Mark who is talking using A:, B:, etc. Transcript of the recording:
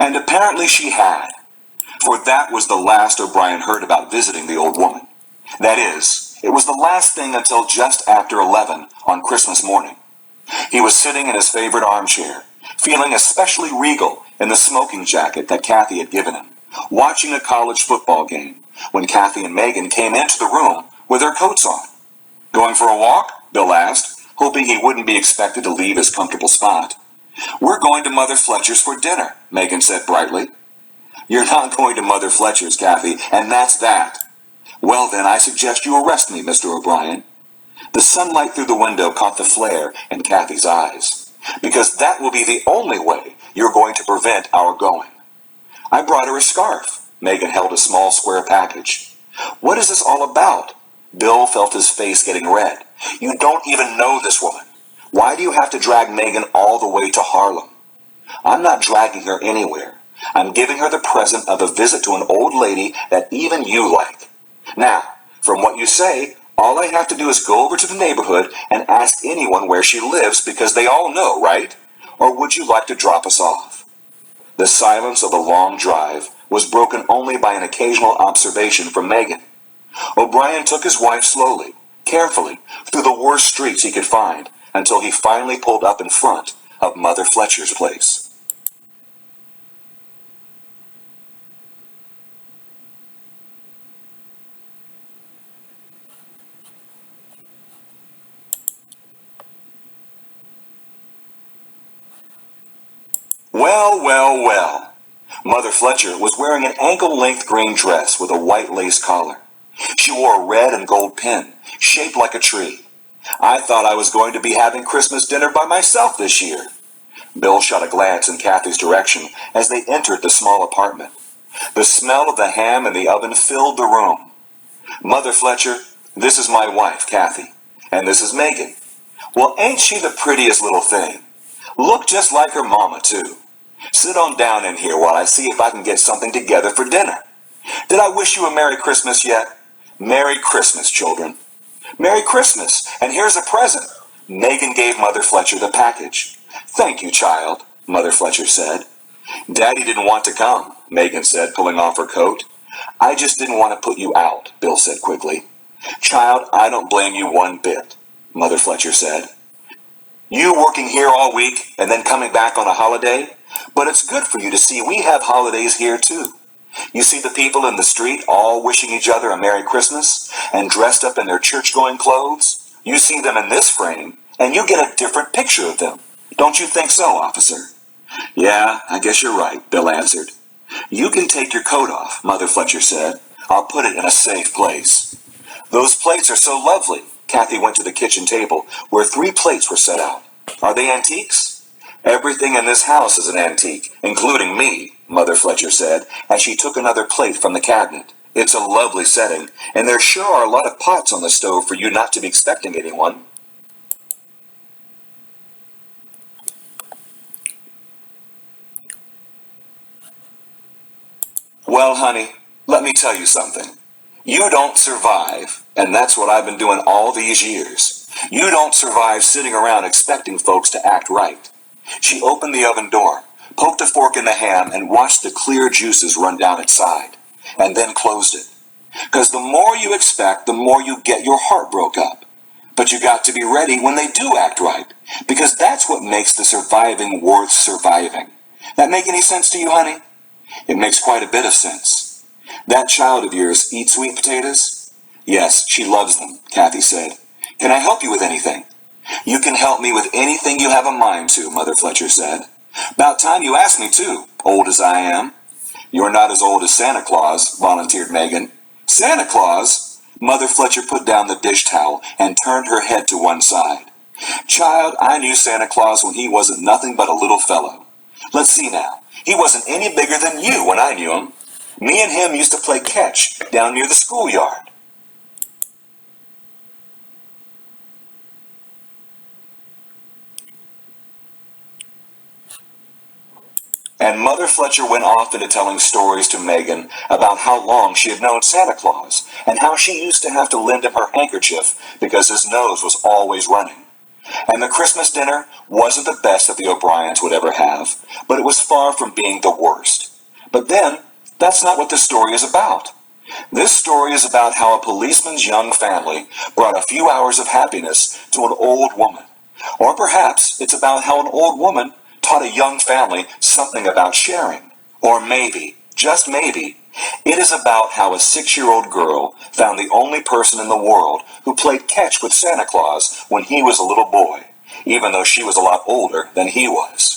A: And apparently she had, for that was the last O'Brien heard about visiting the old woman. That is, it was the last thing until just after 11 on Christmas morning. He was sitting in his favorite armchair, feeling especially regal in the smoking jacket that Kathy had given him, watching a college football game, when Kathy and Megan came into the room with their coats on. "Going for a walk?" Bill asked, hoping he wouldn't be expected to leave his comfortable spot. "We're going to Mother Fletcher's for dinner," Megan said brightly. "You're not going to Mother Fletcher's, Kathy, and that's that." "Well, then, I suggest you arrest me, Mr. O'Brien." The sunlight through the window caught the flare in Kathy's eyes. "Because that will be the only way you're going to prevent our going." "I brought her a scarf." Megan held a small square package. "What is this all about?" Bill felt his face getting red. "You don't even know this woman. Why do you have to drag Megan all the way to Harlem?" "I'm not dragging her anywhere. I'm giving her the present of a visit to an old lady that even you like. Now, from what you say, all I have to do is go over to the neighborhood and ask anyone where she lives because they all know, right? Or would you like to drop us off?" The silence of the long drive was broken only by an occasional observation from Megan. O'Brien took his wife slowly, carefully, through the worst streets he could find, until he finally pulled up in front of Mother Fletcher's place. Well, well, well. Mother Fletcher was wearing an ankle-length green dress with a white lace collar. She wore a red and gold pin, shaped like a tree. "I thought I was going to be having Christmas dinner by myself this year." Bill shot a glance in Kathy's direction as they entered the small apartment. The smell of the ham in the oven filled the room. "Mother Fletcher, this is my wife, Kathy. And this is Megan. Well, ain't she the prettiest little thing? Look just like her mama, too. Sit on down in here while I see if I can get something together for dinner. Did I wish you a Merry Christmas yet? Merry Christmas, children." "Merry Christmas, and here's a present." Megan gave Mother Fletcher the package. "Thank you, child," Mother Fletcher said. "Daddy didn't want to come," Megan said, pulling off her coat. "I just didn't want to put you out," Bill said quickly. "Child, I don't blame you one bit," Mother Fletcher said. "You working here all week and then coming back on a holiday? But it's good for you to see we have holidays here too. You see the people in the street all wishing each other a Merry Christmas and dressed up in their church-going clothes? You see them in this frame, and you get a different picture of them. Don't you think so, officer?" "Yeah, I guess you're right," Bill answered. "You can take your coat off," Mother Fletcher said. "I'll put it in a safe place." "Those plates are so lovely." Kathy went to the kitchen table, where 3 plates were set out. "Are they antiques?" "Everything in this house is an antique, including me," Mother Fletcher said, as she took another plate from the cabinet. "It's a lovely setting, and there sure are a lot of pots on the stove for you not to be expecting anyone." "Well, honey, let me tell you something. You don't survive, and that's what I've been doing all these years. You don't survive sitting around expecting folks to act right." She opened the oven door, poked a fork in the ham, and watched the clear juices run down its side, and then closed it. "'Cause the more you expect, the more you get your heart broke up. But you got to be ready when they do act right, because that's what makes the surviving worth surviving. That make any sense to you, honey?" "It makes quite a bit of sense." "That child of yours eat sweet potatoes?" "Yes, she loves them," Kathy said. "Can I help you with anything?" "You can help me with anything you have a mind to," Mother Fletcher said. "'Bout time you asked me, too, old as I am." "You're not as old as Santa Claus," volunteered Megan. "Santa Claus?" Mother Fletcher put down the dish towel and turned her head to one side. "Child, I knew Santa Claus when he wasn't nothing but a little fellow. Let's see now. He wasn't any bigger than you when I knew him. Me and him used to play catch down near the schoolyard." And Mother Fletcher went off into telling stories to Megan about how long she had known Santa Claus, and how she used to have to lend him her handkerchief because his nose was always running. And the Christmas dinner wasn't the best that the O'Briens would ever have, but it was far from being the worst. But then, that's not what this story is about. This story is about how a policeman's young family brought a few hours of happiness to an old woman. Or perhaps it's about how an old woman taught a young family something about sharing. Or maybe, just maybe, it is about how a 6-year-old girl found the only person in the world who played catch with Santa Claus when he was a little boy, even though she was a lot older than he was.